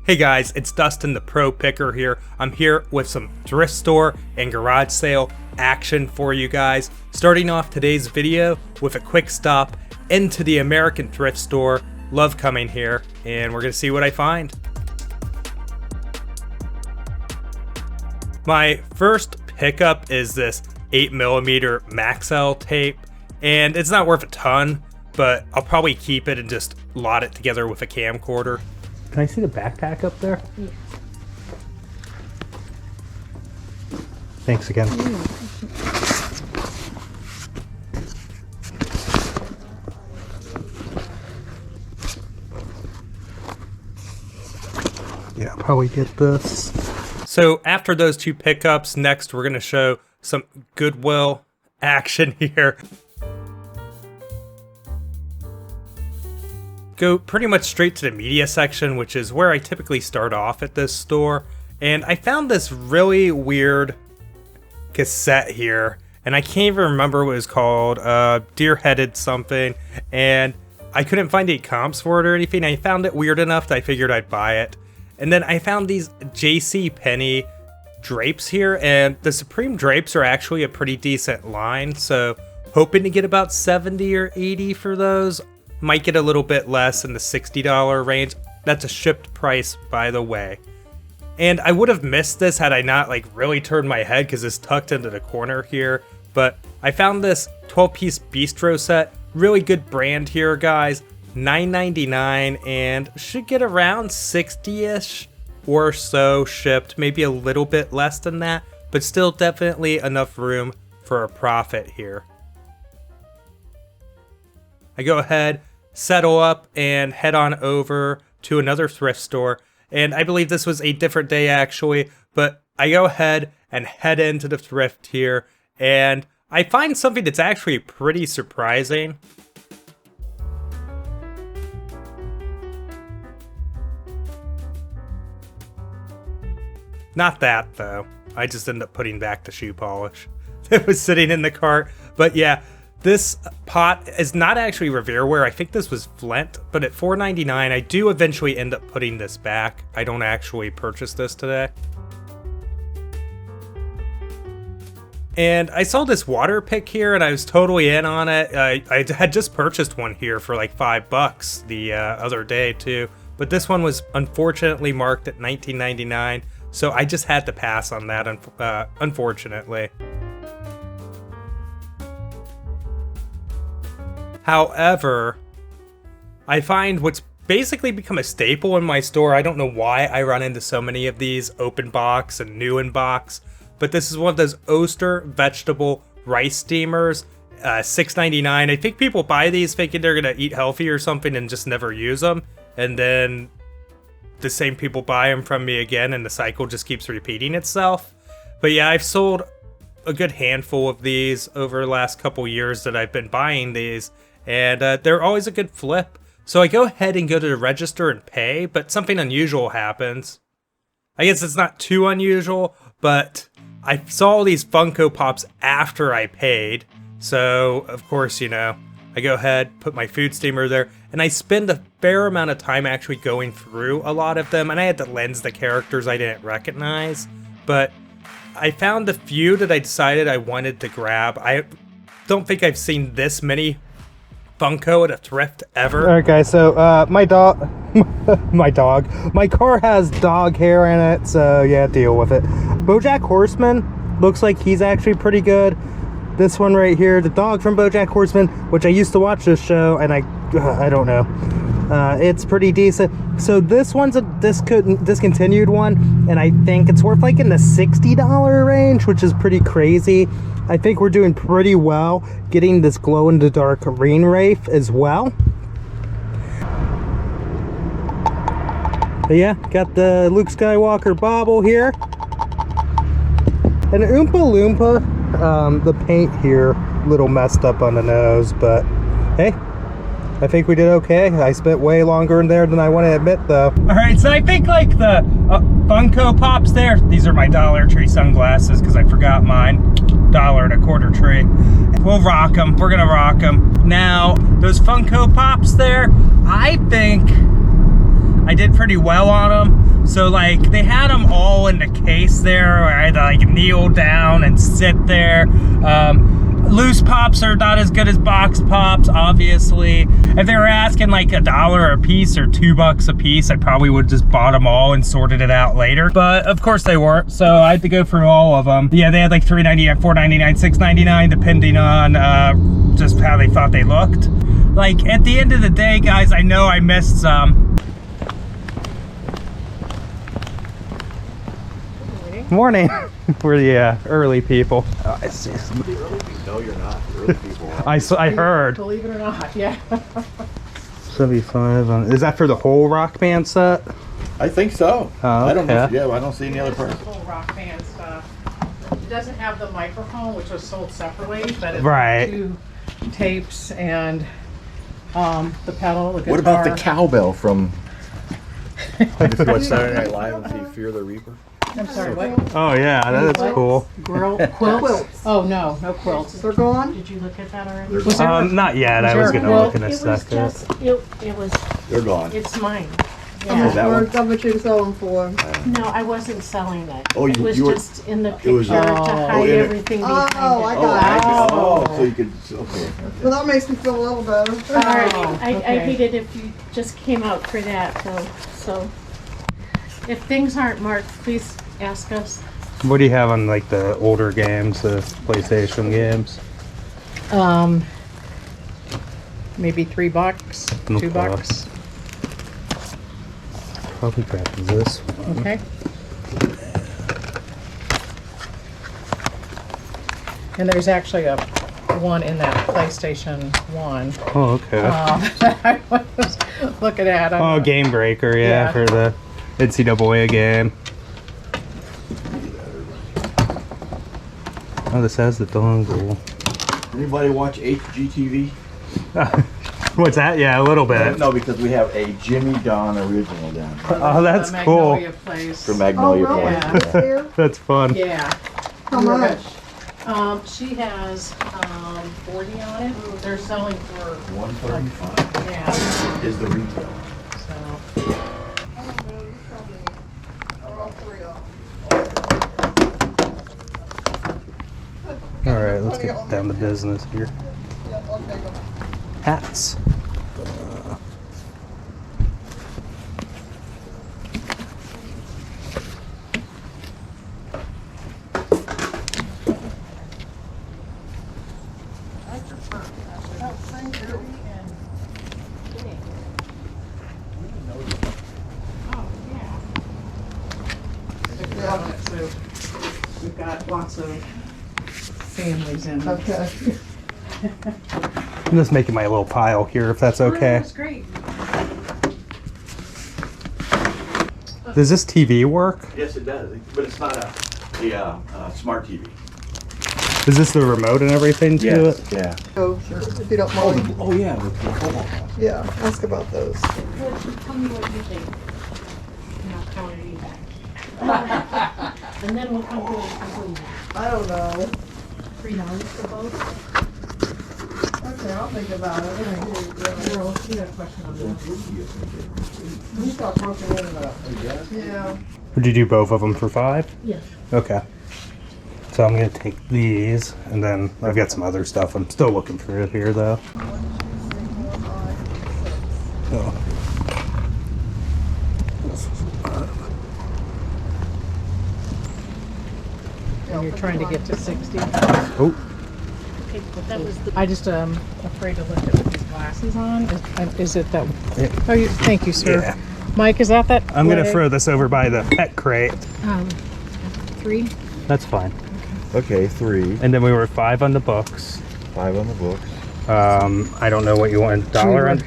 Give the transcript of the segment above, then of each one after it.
Hey guys, it's Dustin the Pro Picker here. I'm here with some thrift store and garage sale action for you guys. Starting off today's video with a quick stop into the American thrift store. Love coming here, and we're gonna see what I find. My first pickup is this 8mm Maxell tape, and it's not worth a ton, but I'll probably keep it and just lot it together with a camcorder. Can I see the backpack up there? Yeah. Thanks again. Yeah, I'll probably get this. So after those two pickups, next we're going to show some Goodwill action here. Go pretty much straight to the media section, which is where I typically start off at this store. And I found this really weird cassette here, and I can't even remember what it was called, Deer-Headed something, and I couldn't find any comps for it or anything. I found it weird enough that I figured I'd buy it. And then I found these JCPenney drapes here, and the Supreme drapes are actually a pretty decent line, so hoping to get about 70 or 80 for those. Might get a little bit less in the $60 range. That's a shipped price, by the way. And I would have missed this had I not really turned my head because it's tucked into the corner here. But I found this 12-piece bistro set. Really good brand here, guys. $9.99 and should get around 60-ish or so shipped. Maybe a little bit less than that, but still definitely enough room for a profit here. I go ahead, settle up, and head on over to another thrift store. And I believe this was a different day actually, but I go ahead and head into the thrift here, and I find something that's actually pretty surprising. Not that though. I just ended up putting back the shoe polish that was sitting in the cart. But yeah. This pot is not actually Revereware. I think this was Flint, but at $4.99, I do eventually end up putting this back. I don't actually purchase this today. And I saw this water pick here, and I was totally in on it. I had just purchased one here for like $5 the other day too, but this one was unfortunately marked at $19.99, so I just had to pass on that, unfortunately. However, I find what's basically become a staple in my store. I don't know why I run into so many of these open box and new in box, but this is one of those Oster vegetable rice steamers, $6.99. I think people buy these thinking they're gonna eat healthy or something and just never use them, and then the same people buy them from me again, and the cycle just keeps repeating itself. But yeah, I've sold a good handful of these over the last couple years that I've been buying these. And they're always a good flip. So I go ahead and go to the register and pay, but something unusual happens. I guess it's not too unusual, but I saw these Funko Pops after I paid. So, of course, you know, I go ahead, put my food steamer there, and I spend a fair amount of time actually going through a lot of them. And I had to lens the characters I didn't recognize. But I found a few that I decided I wanted to grab. I don't think I've seen this many Funko at a thrift ever. All right, guys. So my car has dog hair in it, so yeah, deal with it. BoJack Horseman looks like he's actually pretty good. This one right here, the dog from BoJack Horseman, which I used to watch this show, and I don't know. It's pretty decent. So this one's a discontinued one, and I think it's worth like in the $60 range, which is pretty crazy. I think we're doing pretty well getting this glow-in-the-dark rain wraith as well. But yeah, got the Luke Skywalker bauble here. And Oompa Loompa, the paint here, a little messed up on the nose, but hey, I think we did okay. I spent way longer in there than I want to admit, though. All right, so I think like the Funko Pops there, these are my Dollar Tree sunglasses because I forgot mine. $1.25 tree. We'll rock them. We're gonna rock them. Now, those Funko Pops there, I think I did pretty well on them. So like they had them all in the case there where I had to like kneel down and sit there. Loose pops are not as good as box pops, obviously. If they were asking like $1 a piece or $2 a piece, I probably would just bought them all and sorted it out later. But of course they weren't, so I had to go through all of them. Yeah, they had like $3.99, $4.99, $6.99, depending on just how they thought they looked. Like at the end of the day, guys, I know I missed some. Morning. We're the early people. Oh, I see. No, you're not. Early people. I heard. Believe it or not, yeah. 75 on. Is that for the whole Rock Band set? I think so. Oh, I don't know. okay. Yeah, I don't see any other This is person. full Rock Band stuff. It doesn't have the microphone, which was sold separately, but it's Right. 2 tapes and the pedal, the guitar. What about the cowbell from? I just watched Saturday Night Live and see Fear the Reaper. I'm sorry, what? Oh yeah, that's What? cool. Quilts? Oh, no quilts. They're gone? Did you look at that already? They're Was gone. there- Not yet. I Sure. was gonna Well, look in a It was second. just, it was, They're gone. it's mine. Is Yeah. that one? How much you sell them for? No, I wasn't selling it. Oh, It was you were- just in the it was picture a- to Oh, hide in it. everything behind it. Oh, I Oh, got it. oh, so you could. Okay. Well, that makes me feel a little better. All right, Oh, I okay. hated if you just came out for that, though, so. If things aren't marked, please ask us. What do you have on like the older games, the PlayStation games? Maybe $3, Okay. $2. Probably grab this one. Okay. And there's actually a one in that PlayStation 1 Oh, okay. that I was looking at. Oh, Game Breaker, yeah, Yeah. for the NCAA game. Oh, this has the dongle. Anybody watch HGTV? What's that? Yeah, a little bit. No, because we have a Jimmy Don original down here Oh, that's the cool. Magnolia Place. from Magnolia Oh, really? Point. Yeah. Yeah. Here? That's fun. Yeah. How much? She has, 40 on it. They're selling for, 135 yeah, is the retail. So, All right, let's get down to business here. Hats. so we've got lots of families in. Okay. I'm just making my little pile here, if that's okay. That's great. Does this TV work? Yes, it does, but it's not a smart TV. Is this the remote and everything to it? Yeah. Oh, sure. If you don't mind. Oh yeah, the cobalt house. Yeah, ask about those. tell me what you think. And I'll counter you back. And then we'll come to a conclusion. I don't know. $3 for both? Okay, I'll think about it. Girl, you got a question on that? He's got broken internet. Yeah. Would you do both of them for $5? Yes. Okay. So I'm gonna take these, and then I've got some other stuff I'm still looking for it here, though. Oh. And you're trying to get to 60. Oh, Okay, but that was the, I just afraid to look at these glasses on. Is it that? Yeah. Oh, thank you, sir. Yeah. Mike, is that I'm gonna leg? throw this over by the pet crate. 3? That's fine. Okay, 3. And then we were 5 on the books. 5 on the books. I don't know what you want. $1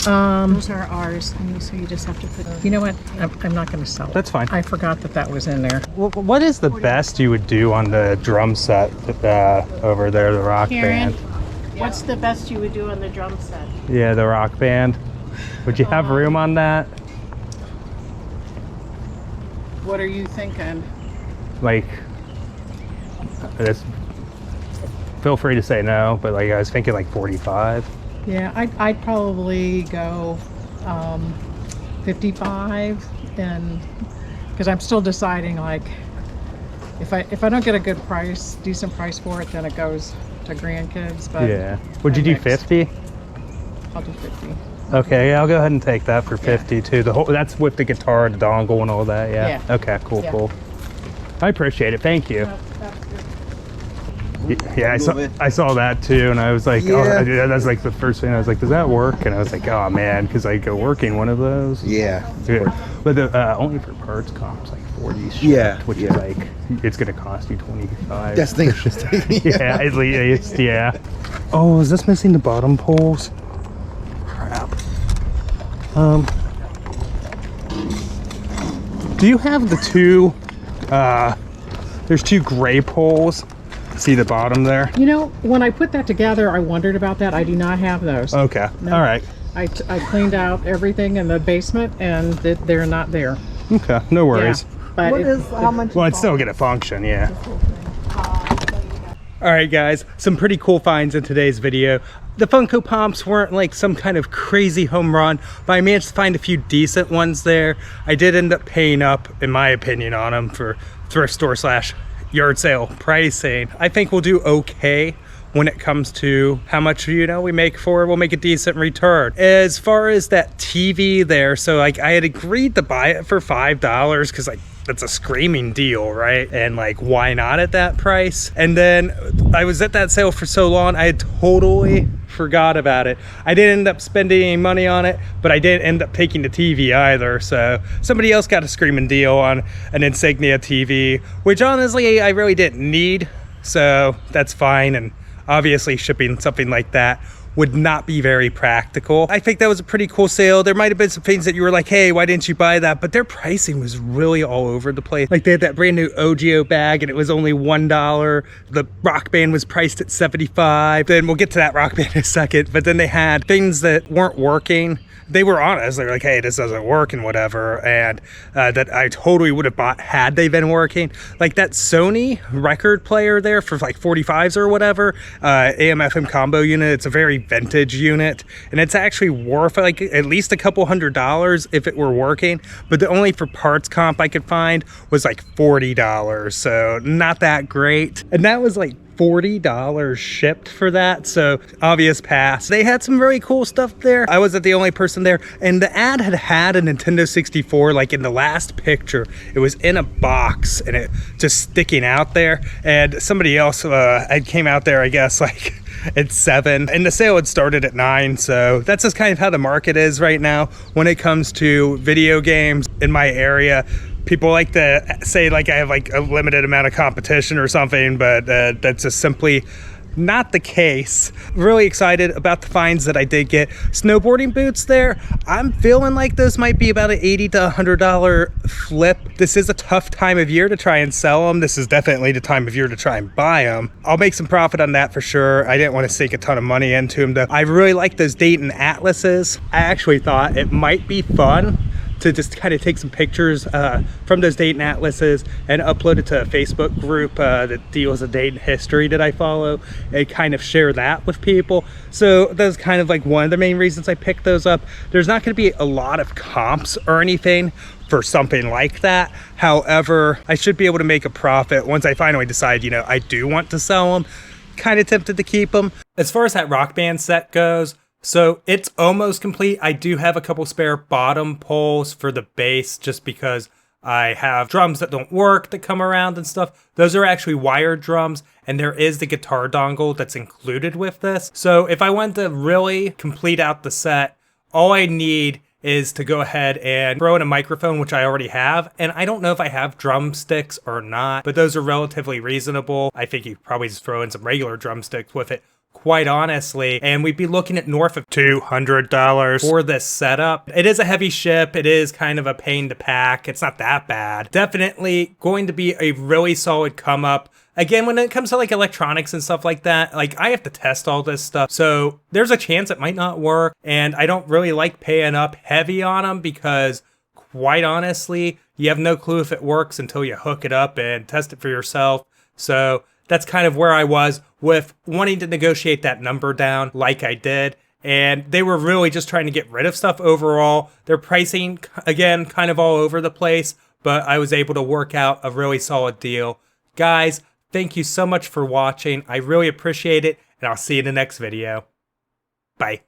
on. those are ours, and so you just have to put. You know what? I'm not going to sell it. That's fine. I forgot that was in there. What is the best you would do on the drum set over there, the rock Karen, band? what's the best you would do on the drum set? Yeah, the rock band. Would you have room on that? What are you thinking? Like, feel free to say no, but like I was thinking like 45. Yeah, I'd probably go 55. and because I'm still deciding, like, if I don't get a good price, decent price for it, then it goes to grandkids. But Yeah. Would you do 50? I'll do 50. Okay, yeah, I'll go ahead and take that for 50 too. The whole that's with the guitar, the dongle, and all that. Yeah. Yeah. Okay. Cool. Yeah. Cool. I appreciate it. Thank you. That's good. Yeah, I saw that too, and I was like, Yeah. oh, that's like the first thing. I was like, does that work? And I was like, oh man, because I go working one of those. Yeah. Yeah. But the only for parts comps like 40 shipped, Yeah, which yeah. is like it's gonna cost you 25. That's the thing. Yeah, at least, yeah. Oh, is this missing the bottom poles? Crap. Do you have the two? There's two gray poles. See the bottom there? You know, when I put that together, I wondered about that. I do not have those. Okay. No. All right. I cleaned out everything in the basement, and they're not there. Okay. No worries. Yeah, but What is, how much? Well, it's still gonna function, yeah. All right, guys, some pretty cool finds in today's video. The Funko Pops weren't like some kind of crazy home run, but I managed to find a few decent ones there. I did end up paying up, in my opinion, on them for thrift store / yard sale pricing. I think we'll do okay when it comes to how much, you know, we make for it. We'll make a decent return. As far as that TV there, so like I had agreed to buy it for $5 because like that's a screaming deal, right? And like, why not at that price? And then I was at that sale for so long, I had totally forgot about it. I didn't end up spending any money on it, but I didn't end up taking the TV either. So somebody else got a screaming deal on an Insignia TV, which honestly I really didn't need. So that's fine. And obviously shipping something like that would not be very practical. I think that was a pretty cool sale. There might have been some things that you were like, hey, why didn't you buy that? But their pricing was really all over the place. Like they had that brand new OGO bag and it was only $1. The Rock Band was priced at $75. Then we'll get to that Rock Band in a second. But then they had things that weren't working. They were honest. They were like, hey, this doesn't work and whatever. And that I totally would have bought had they been working. Like that Sony record player there for like 45s or whatever, AM/FM combo unit. It's a very vintage unit. And it's actually worth like at least a couple $100 if it were working. But the only for parts comp I could find was like $40. So not that great. And that was like $40 shipped for that, so obvious pass. They had some very cool stuff there. I wasn't the only person there, and the ad had a Nintendo 64 like in the last picture. It was in a box and it just sticking out there, and somebody else had came out there, I guess, like at 7, and the sale had started at 9. So that's just kind of how the market is right now when it comes to video games in my area. People like to say like I have like a limited amount of competition or something, but that's just simply not the case. Really excited about the finds that I did get. Snowboarding boots there, I'm feeling like this might be about an $80 to $100 flip. This is a tough time of year to try and sell them. This is definitely the time of year to try and buy them. I'll make some profit on that for sure. I didn't want to sink a ton of money into them though. I really like those Dayton Atlases. I actually thought it might be fun to just kind of take some pictures from those Dayton Atlases and upload it to a Facebook group that deals with Dayton history that I follow and kind of share that with people. So that's kind of like one of the main reasons I picked those up. There's not going to be a lot of comps or anything for something like that. However, I should be able to make a profit once I finally decide, you know, I do want to sell them. Kind of tempted to keep them. As far as that Rock Band set goes, so it's almost complete. I do have a couple spare bottom poles for the bass just because I have drums that don't work that come around and stuff. Those are actually wired drums, and there is the guitar dongle that's included with this. So if I want to really complete out the set, all I need is to go ahead and throw in a microphone, which I already have. And I don't know if I have drumsticks or not, but those are relatively reasonable. I think you could probably just throw in some regular drumsticks with it, quite honestly, and we'd be looking at north of $200 for this setup. It is a heavy ship. It is kind of a pain to pack. It's not that bad. Definitely going to be a really solid come up. Again, when it comes to like electronics and stuff like that, like I have to test all this stuff. So there's a chance it might not work. And I don't really like paying up heavy on them because quite honestly, you have no clue if it works until you hook it up and test it for yourself. So that's kind of where I was with wanting to negotiate that number down like I did. and they were really just trying to get rid of stuff overall. Their pricing, again, kind of all over the place, but I was able to work out a really solid deal. Guys, thank you so much for watching. I really appreciate it, and I'll see you in the next video. Bye.